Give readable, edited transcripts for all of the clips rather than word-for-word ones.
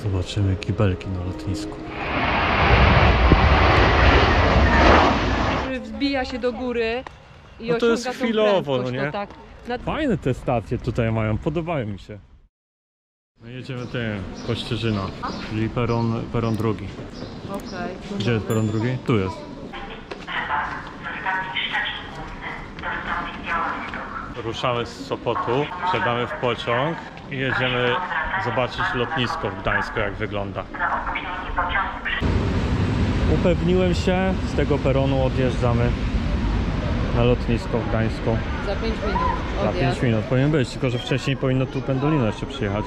Zobaczymy kibelki na lotnisku. Wzbija się do góry i no to jest osiąga tą chwilowo, no prędkość, nie? tak. Fajne te stacje tutaj mają, podobają mi się. No jedziemy tym, Kościerzyna, czyli peron drugi. Okej. Gdzie jest peron drugi? Tu jest. Ruszamy z Sopotu, wsiadamy w pociąg i jedziemy zobaczyć lotnisko w Gdańsku, jak wygląda. Upewniłem się, z tego peronu odjeżdżamy na lotnisko w Gdańsku. Za 5 minut Za 5 minut powinien być, tylko że wcześniej powinno tu Pendolino jeszcze przyjechać.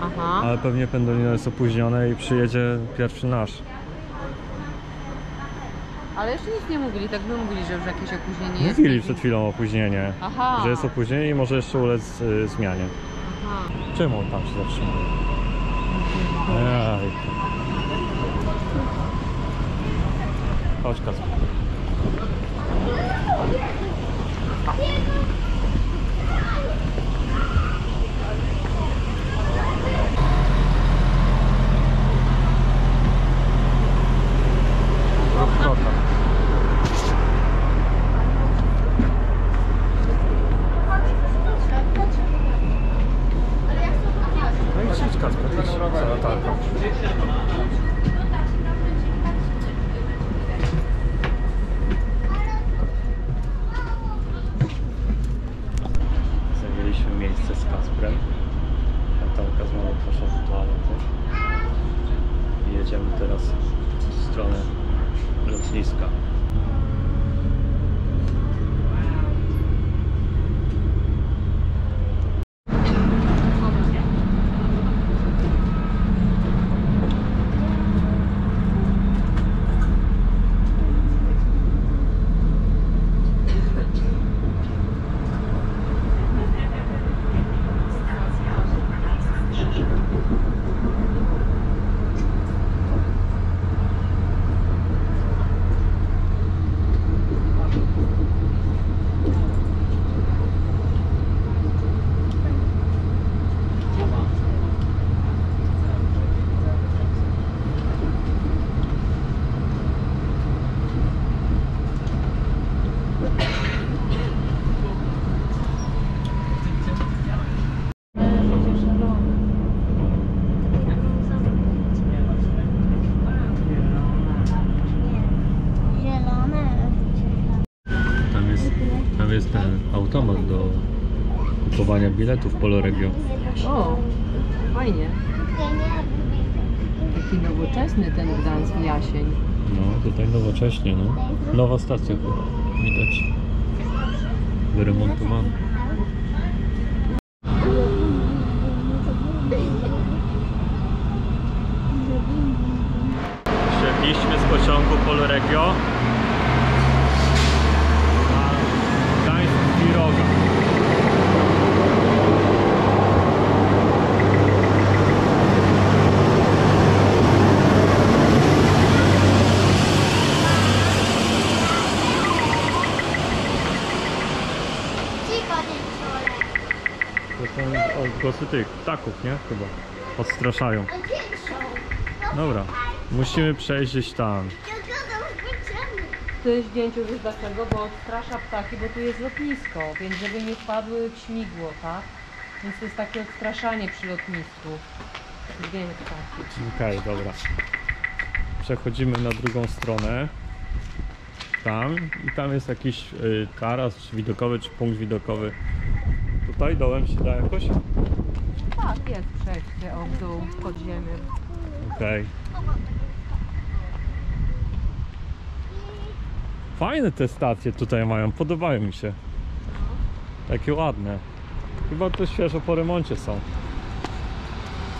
Aha. Ale pewnie Pendolino jest opóźnione i przyjedzie pierwszy nasz. Ale jeszcze nic nie mówili, tak by mówili, że już jakieś opóźnienie jest. Mówili przed chwilą opóźnienie, Aha. że jest opóźnienie i może jeszcze ulec zmianie. Aha. Czemu on tam się zatrzymał? Ej. Chodź, Kacper. No i idź, Kacper, idź za latarką. Zajęliśmy miejsce z Kacprem. Natalka z mamą poszła do toalety. I jedziemy teraz w stronę lotniska. Tam jest ten automat do kupowania biletów Poloregio. O, fajnie. Taki nowoczesny ten Gdańsk Jasień. No, tutaj nowocześnie, no. Nowa stacja chyba, widać. Wyremontowana. Wsiedliśmy z pociągu Poloregio na Gdańsk-Piroga. To są odgłosy tych ptaków, nie? Chyba odstraszają. Dobra, musimy przejść gdzieś tam. To jest zdjęcie już dlaczego, bo odstrasza ptaki, bo tu jest lotnisko, więc żeby nie wpadły w śmigło, tak? Więc to jest takie odstraszanie przy lotnisku. Zdjęcie ptaki. Okej, dobra. Przechodzimy na drugą stronę. Tam i tam jest jakiś taras czy widokowy, czy punkt widokowy. Tutaj dołem się da jakoś? Tak, jest przejście o w dół, pod ziemię. Okej. Fajne te stacje tutaj mają, podobają mi się. Takie ładne. Chyba to świeżo po remoncie są.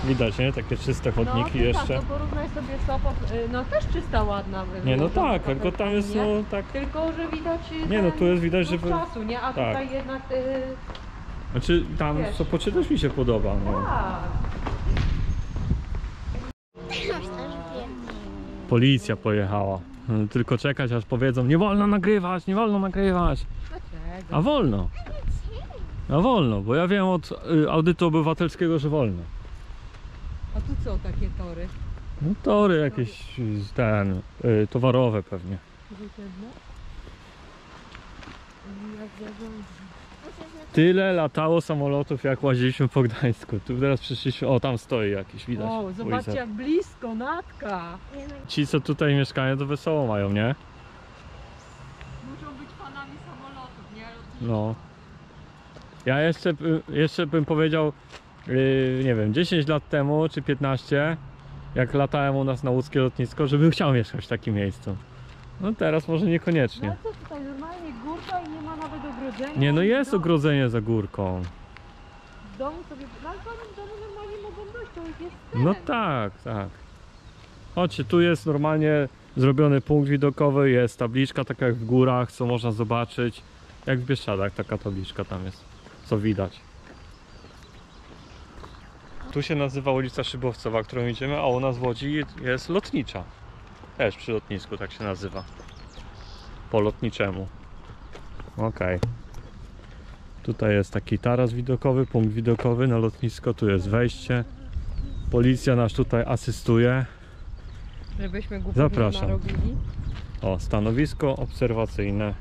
Widać, nie? Takie czyste chodniki no, jeszcze. Tak, to porównaj sobie Sopot, no też czysta, ładna. Nie, no tak, tylko tam jest no tak... Tylko, że widać... Nie, no tu jest widać, że... czasu, nie? A tak. tutaj jednak... Znaczy tam Wiesz. co Sopocie też mi się podoba, no. Tak. Policja pojechała. Tylko czekać aż powiedzą, nie wolno nagrywać, nie wolno nagrywać. Dlaczego? A wolno. A wolno, bo ja wiem od audytu obywatelskiego, że wolno. A to co takie tory? No tory jakieś towarowe pewnie. Jak zarządzi. Tyle latało samolotów jak łaziliśmy po Gdańsku. Tu teraz przyszliśmy, o tam stoi jakiś, widać. O, zobaczcie jak blisko, Natka. Ci co tutaj mieszkają to wesoło mają, nie? Muszą być fanami samolotów, nie? No. Ja jeszcze bym powiedział, nie wiem, 10 lat temu czy 15, jak latałem u nas na łódzkie lotnisko, żebym chciał mieszkać w takim miejscu. No teraz może niekoniecznie. No co tutaj, normalnie górka i nie ma nawet ogrodzenia. Nie, no jest W domu- ogrodzenie za górką. W domu sobie, no ale w domu normalnie mogą dojść, to już jest No teren. tak, tak. Chodźcie, tu jest normalnie zrobiony punkt widokowy, jest tabliczka taka jak w górach, co można zobaczyć. Jak w Bieszczadach taka tabliczka tam jest, co widać. Tu się nazywa ulica Szybowcowa, którą idziemy, a u nas w Łodzi jest lotnicza. Też przy lotnisku tak się nazywa. Po lotniczemu. Okej. Tutaj jest taki taras widokowy, punkt widokowy na lotnisko, tu jest wejście. Policja nas tutaj asystuje. Żebyśmy głupot Zapraszam. nie narobili. O, stanowisko obserwacyjne.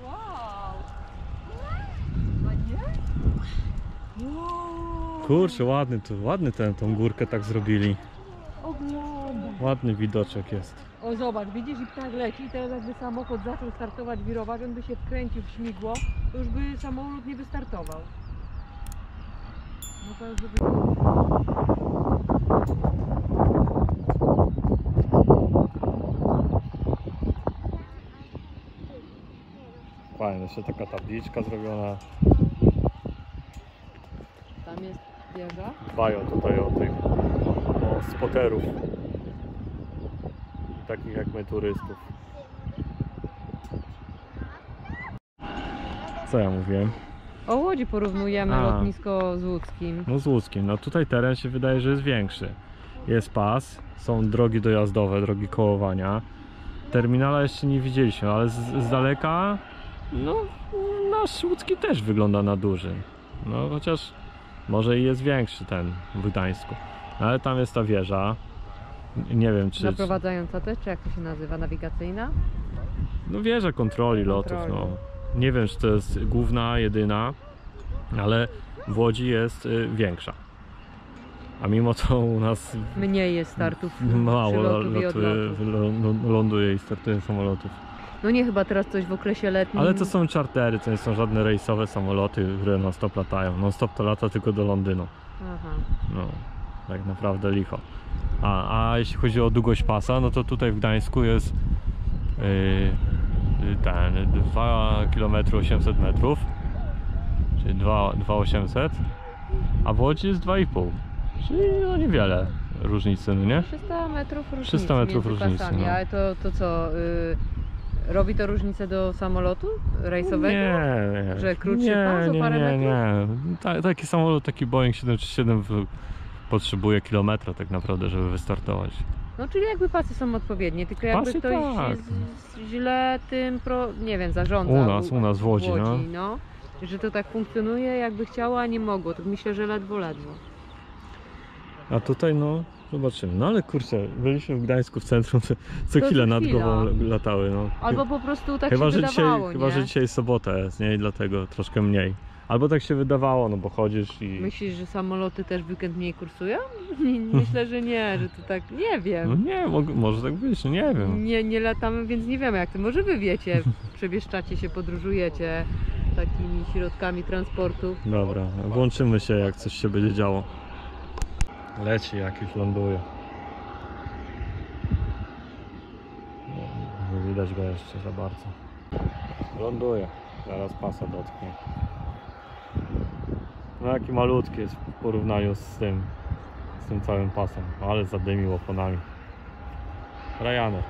Wow! A nie? Wow! Kurczę, ładny tą górkę tak zrobili. Oglądam. Ładny widoczek jest. O zobacz, widzisz i ptak leci i teraz jakby samochód zaczął startować, wirować, on by się wkręcił w śmigło, to już by samolot nie wystartował. No to już by... Fajnie, jeszcze taka tabliczka zrobiona. Tam jest wieża. Dbają tutaj o tych spoterów. Takich jak my, turystów. Co ja mówiłem? O Łodzi porównujemy A. lotnisko z łódzkim. No z łódzkim. No tutaj teren się wydaje, że jest większy. Jest pas, są drogi dojazdowe, drogi kołowania. Terminala jeszcze nie widzieliśmy, ale z daleka no nasz łódzki też wygląda na duży. No chociaż może i jest większy ten w Gdańsku. Ale tam jest ta wieża. Nie wiem czy... Zaprowadzająca też, czy jak to się nazywa? Nawigacyjna? No wieża kontroli lotów, no. Nie wiem czy to jest główna, jedyna, ale w Łodzi jest większa. A mimo to u nas Mniej jest startów, mało przylotów i odlotów. ląduje i startuje samolotów. No nie, chyba teraz coś w okresie letnim. Ale to są czartery, to nie są żadne rejsowe samoloty, które non stop latają. Non stop to lata tylko do Londynu. Aha. No, tak naprawdę licho. A jeśli chodzi o długość pasa, no to tutaj w Gdańsku jest ten 2 km 800 metrów, czyli 2,800, a w Łodzi jest 2,5, czyli no niewiele różnicy, no nie? 300 metrów różnicy 300 metrów między różnicy, pasami. no. Ale to co, robi to różnicę do samolotu rejsowego? Nie, Że krótszy pas o parę metrów? nie. Taki samolot, taki Boeing 737 potrzebuje kilometra tak naprawdę, żeby wystartować. No czyli jakby pasy są odpowiednie, tylko jakby Pasy ktoś tak. źle tym, nie wiem, zarządza. U nas w Łodzi, no. Że to tak funkcjonuje jakby chciało, a nie mogło. To myślę, że ledwo. A tutaj no, zobaczymy. No ale kurczę, byliśmy w Gdańsku w centrum, co To chwilę co nad chwila. głową latały. No. Albo po prostu tak chyba, się że wydawało, dzisiaj, nie? chyba, że dzisiaj sobota jest, nie? I dlatego troszkę mniej. Albo tak się wydawało, no bo chodzisz i... Myślisz, że samoloty też w weekend mniej kursują? Myślę, że nie, że to tak, nie No wiem. nie, może tak być, no nie wiem. Nie latamy, więc nie wiemy jak to. Może wy wiecie, przebieszczacie się, podróżujecie takimi środkami transportu. Dobra, włączymy się jak coś się będzie działo. Leci jakiś, ląduje. Nie widać go jeszcze za bardzo. Ląduje, zaraz pasa dotknie. No jaki malutki jest w porównaniu z tym całym pasem, ale zadymił oponami. Ryanair.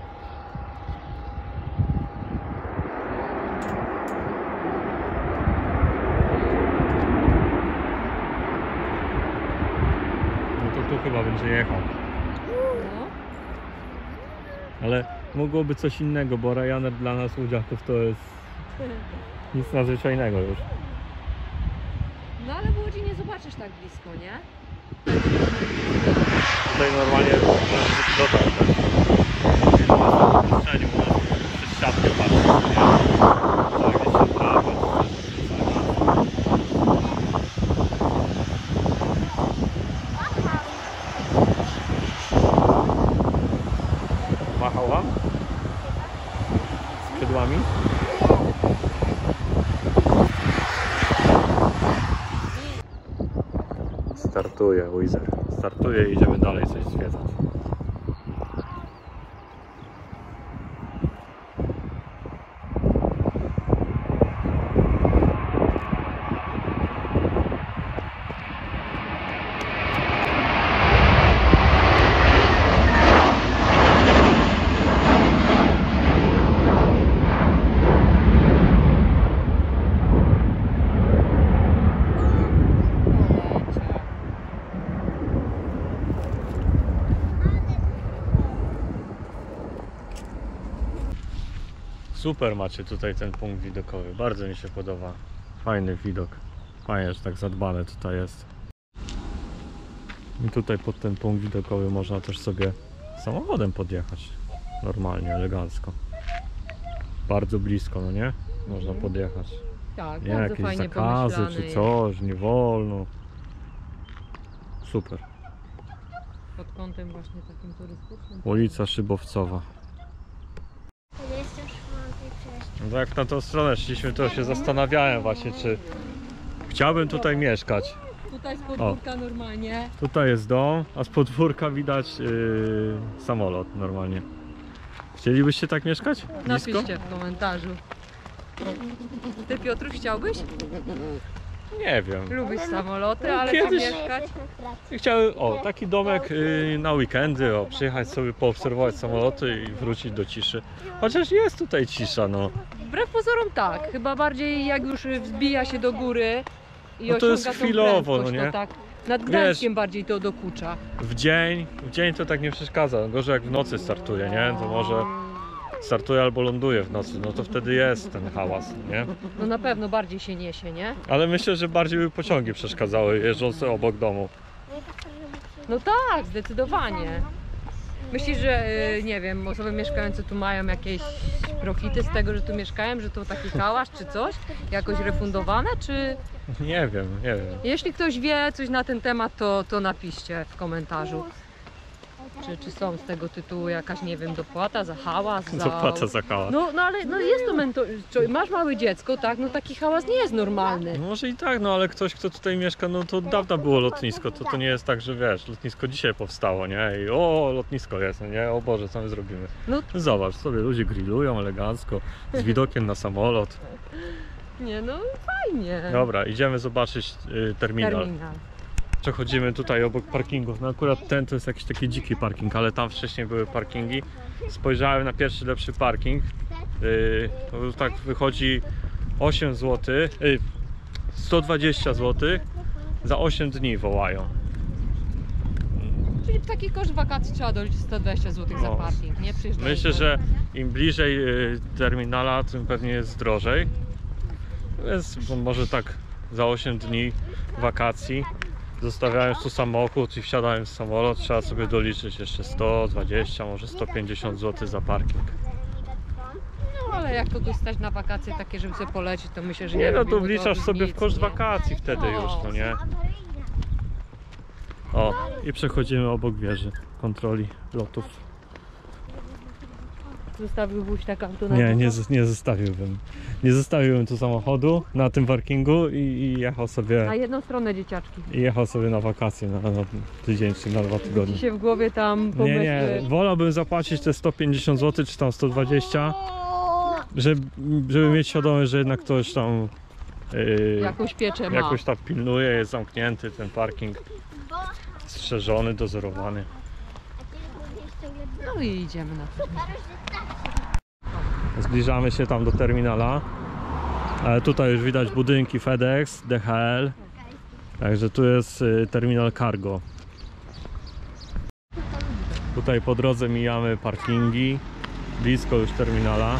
tu chyba będzie jechał. No. Ale mogłoby coś innego, bo Ryanair dla nas Łodziaków to jest nic nadzwyczajnego już. No ale w Łodzi nie zobaczysz tak blisko, nie? Tutaj normalnie możesz dodać też. W przestrzeni u nas przez siatkę patrzeć, nie? Tak, gdzieś się prawo, Machał wam? Skrzydłami? Startuje Wizer. Startuje i idziemy dalej coś zwiedzać. Super macie tutaj ten punkt widokowy, bardzo mi się podoba. Fajny widok, fajnie, że tak zadbane tutaj jest. I tutaj pod ten punkt widokowy można też sobie samochodem podjechać. Normalnie, elegancko. Bardzo blisko, no nie? Można podjechać. Tak, Nie bardzo jakieś fajnie zakazy pomyślane czy jest. coś, nie wolno. Super. Pod kątem właśnie takim turystycznym. Ulica Szybowcowa. Jest już mogę przejść. No jak na tą stronę szliśmy, to się zastanawiałem właśnie, czy chciałbym tutaj mieszkać. Tutaj z podwórka normalnie. Tutaj jest dom, a z podwórka widać samolot normalnie. Chcielibyście tak mieszkać? Blisko? Napiszcie w komentarzu. Ty, Piotruś, chciałbyś? Nie wiem. Lubisz samoloty, ale Kiedyś- tam mieszkać? Chciałem, taki domek na weekendy, przyjechać sobie poobserwować samoloty i wrócić do ciszy. Chociaż jest tutaj cisza, no. Wbrew pozorom tak, chyba bardziej jak już wzbija się do góry i No to jest osiąga tą chwilowo, prędkość, no nie? to tak. Nad Gdańskiem bardziej to dokucza. W dzień to tak nie przeszkadza. Gorzej jak w nocy startuje, nie? To może startuje albo ląduje w nocy, no to wtedy jest ten hałas, nie? No na pewno bardziej się niesie, nie? Ale myślę, że bardziej by pociągi przeszkadzały jeżdżące obok domu. No tak, zdecydowanie. Myślisz, że nie wiem, osoby mieszkające tu mają jakieś profity z tego, że tu mieszkają, że to taki hałas czy coś? Jakoś refundowane, czy... Nie wiem. Jeśli ktoś wie coś na ten temat, to napiszcie w komentarzu. Czy są z tego tytułu jakaś, nie wiem, dopłata za hałas, za... Zapłata za hałas. No ale no jest to masz małe dziecko, tak? No taki hałas nie jest normalny. No może i tak, no ale ktoś, kto tutaj mieszka, no to od dawna było lotnisko, to nie jest tak, że wiesz, lotnisko dzisiaj powstało, nie? I lotnisko jest, no nie? O Boże, co my zrobimy? No. Zobacz, sobie ludzie grillują elegancko, z widokiem na samolot. Nie, no fajnie. Dobra, idziemy zobaczyć terminal. Przechodzimy tutaj obok parkingów. No akurat ten to jest jakiś taki dziki parking, ale tam wcześniej były parkingi. Spojrzałem na pierwszy lepszy parking. To tak wychodzi 8 zł, 120 zł za 8 dni wołają. Czyli taki koszt wakacji trzeba doliczyć 120 zł za No. parking, nie? Przyjeżdżając Myślę, do- że im bliżej terminala, tym pewnie jest drożej. Więc może tak za 8 dni wakacji, zostawiając tu samochód i wsiadając w samolot, trzeba sobie doliczyć jeszcze 120, może 150 zł za parking. No ale jak kogoś stać na wakacje takie, żeby sobie polecić, to myślę, że nie Nie no, robi to mu wliczasz sobie w nic, koszt nie? wakacji wtedy już, no nie? O, i przechodzimy obok wieży kontroli lotów. Zostawiłbyś tak auto na Nie, dwóch? nie zostawiłbym. Nie zostawiłbym tu samochodu na tym parkingu i jechał sobie. Na jedną stronę, dzieciaczki. I jechał sobie na wakacje na tydzień czy na 2 tygodnie. Ci się w głowie tam Nie, pomysły... nie, wolałbym zapłacić te 150 zł czy tam 120, żeby mieć świadomość, że jednak ktoś tam Jakąś pieczę ma. jakoś tak pilnuje, jest zamknięty ten parking, strzeżony, dozorowany. No i idziemy na to. Zbliżamy się tam do terminala. Tutaj już widać budynki FedEx, DHL. Także tu jest terminal cargo. Tutaj po drodze mijamy parkingi, blisko już terminala.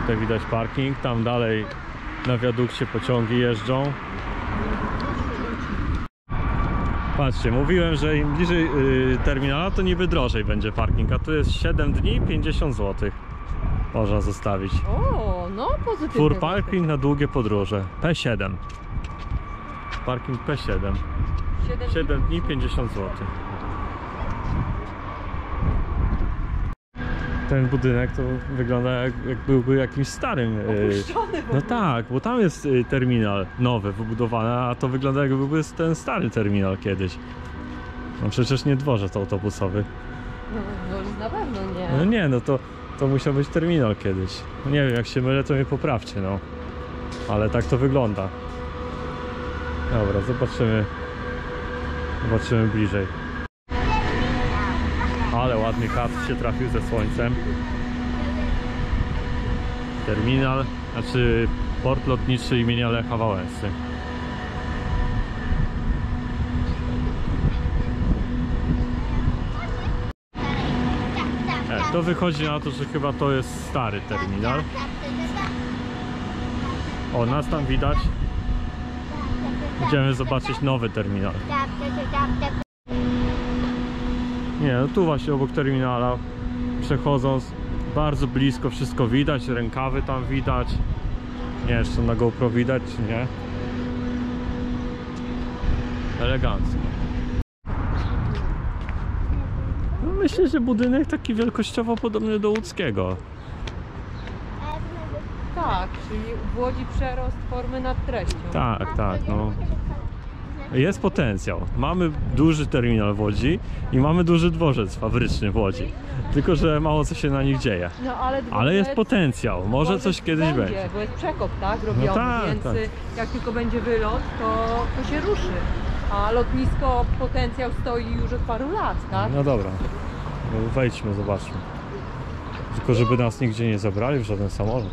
Tutaj widać parking, tam dalej na wiadukcie pociągi jeżdżą. Patrzcie, mówiłem, że im bliżej terminala, to niby drożej będzie parking, a tu jest 7 dni, 50 zł. Można zostawić. O, no pozytywnie. Full parking na długie podróże. P7. Parking P7. 7 dni, 50 zł. Ten budynek to wygląda jak byłby jakimś starym. Opuszczony w No ogóle. tak, bo tam jest terminal nowy wybudowany, a to wygląda jakby byłby ten stary terminal kiedyś. No przecież nie dworzec autobusowy. No na pewno nie. No nie, no to musiał być terminal kiedyś. No nie wiem, jak się mylę, to mnie poprawcie, no. Ale tak to wygląda. Dobra, zobaczymy bliżej. Ale ładny kadr się trafił ze słońcem. Terminal, znaczy port lotniczy imienia Lecha Wałęsy. To wychodzi na to, że chyba to jest stary terminal. O, nas tam widać. Idziemy zobaczyć nowy terminal. Nie, no tu właśnie obok terminala, przechodząc bardzo blisko, wszystko widać, rękawy tam widać. Nie wiem, czy to na GoPro widać, czy nie. Elegancko. No myślę, że budynek taki wielkościowo podobny do łódzkiego. Tak, czyli w Łodzi przerost formy nad treścią. Tak, no. Jest potencjał. Mamy duży terminal w Łodzi i mamy duży dworzec fabryczny w Łodzi. Tylko że mało co się na nich dzieje. No, Ale jest potencjał. Może coś kiedyś będzie. Bo jest przekop, tak, robiony, No tak, więc tak. jak tylko będzie wylot, to się ruszy. A lotnisko potencjał stoi już od paru lat, tak? No dobra. No wejdźmy, zobaczmy. Tylko żeby nas nigdzie nie zabrali w żaden samolot.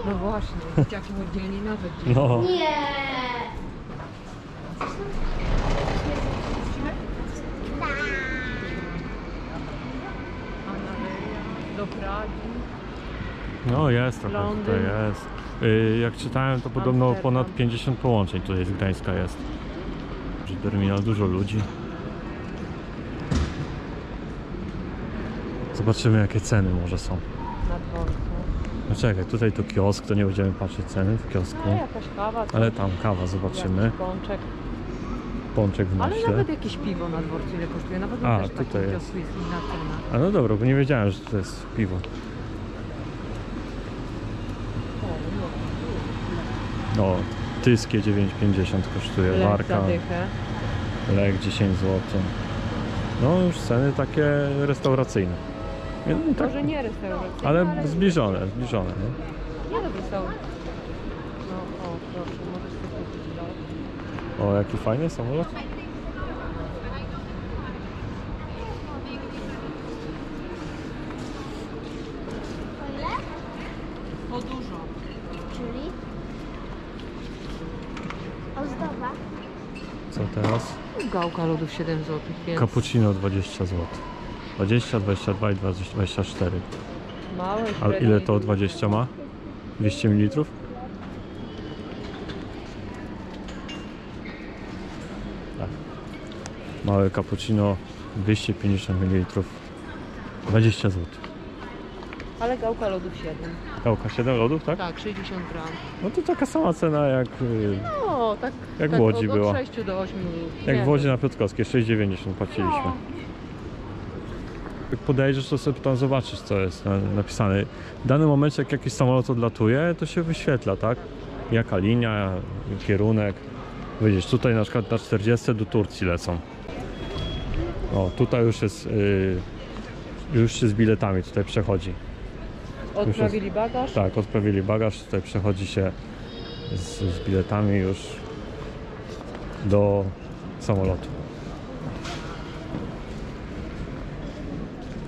No właśnie, dzieciaki młodzieni nawet gdzieś. No. Do Pragi. No jest trochę Londyn. tutaj jest. Jak czytałem, to podobno Amsterdam. ponad 50 połączeń tutaj z Gdańska jest. Terminal, dużo ludzi. Zobaczymy, jakie ceny może są. Na dworcu. No czekaj, tutaj to kiosk, to nie będziemy patrzeć ceny w kiosku. No jakaś kawa. Ale tam kawa, zobaczymy. Jakiś pączek. Pączek w Ale nośle. nawet jakieś piwo na dworcu ile kosztuje. Nawet A, też tutaj takim jest. kiosku jest inna cena. A no dobra, bo nie wiedziałem, że to jest piwo. No, tyskie 9,50 kosztuje, Lek warka, za dychę. lek 10 zł. No już ceny takie restauracyjne. No, tak, Może nie restauracyjne, ale zbliżone, nie? Nie do restauracji. No o, proszę, możesz sobie kupić lot. O, jaki fajny samolot. O dużo. Czyli ozdoba. Co teraz? Gałka lodów 7 zł, więc Cappuccino 20 zł. 20, 22 i 24. małe, A średnie ile i to duże. 20 ma? 200 ml? Tak. Małe cappuccino 250 ml. 20 zł. Ale gałka lodów 7. Gałka 7 lodów, tak? Tak, 60 gram. No to taka sama cena jak, No, tak. Jak tak w Łodzi od była. 6 do 8. jak w Łodzi na Piotrkowskiej, 6,90 płaciliśmy. No. Jak podejdziesz, to sobie tam zobaczysz, co jest napisane. W danym momencie, jak jakiś samolot odlatuje, to się wyświetla, tak? Jaka linia, kierunek. Widzisz, tutaj na przykład na 40 do Turcji lecą. O, tutaj już jest, już się z biletami tutaj przechodzi. Odprawili bagaż. Tak, odprawili bagaż, tutaj przechodzi się z biletami już do samolotu.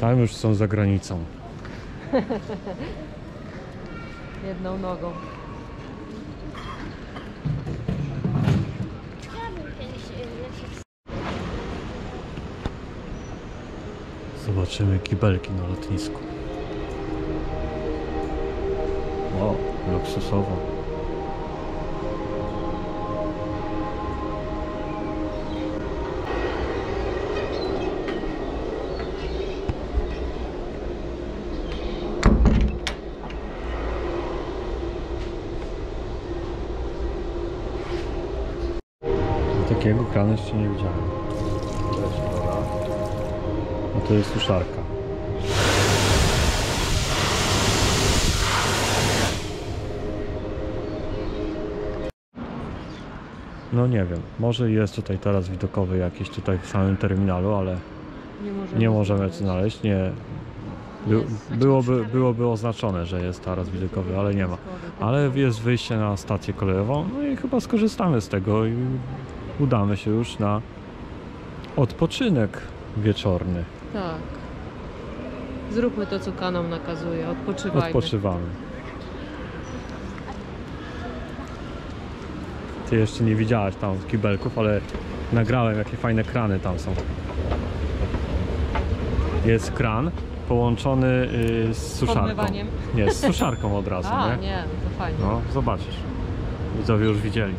Tam już są za granicą. Jedną nogą. Chciałabym kiedyś Zobaczymy kibelki na lotnisku. O, luksusowo. Takiego kranu jeszcze nie widziałem. A to jest suszarka. No nie wiem, może jest tutaj teraz widokowy jakiś tutaj w samym terminalu, ale nie możemy znaleźć. Nie. Byłoby oznaczone, że jest taras widokowy, ale nie ma. Ale jest wyjście na stację kolejową, no i chyba skorzystamy z tego i udamy się już na odpoczynek wieczorny. Tak. Zróbmy to, co kanon nakazuje. Odpoczywajmy. Odpoczywamy. Ty jeszcze nie widziałaś tam kibelków, ale nagrałem, jakie fajne krany tam są. Jest kran połączony z suszarką. Podmywaniem? Nie, z suszarką od razu, A, nie? nie, to fajnie. No, zobaczysz. Widzowie już widzieli.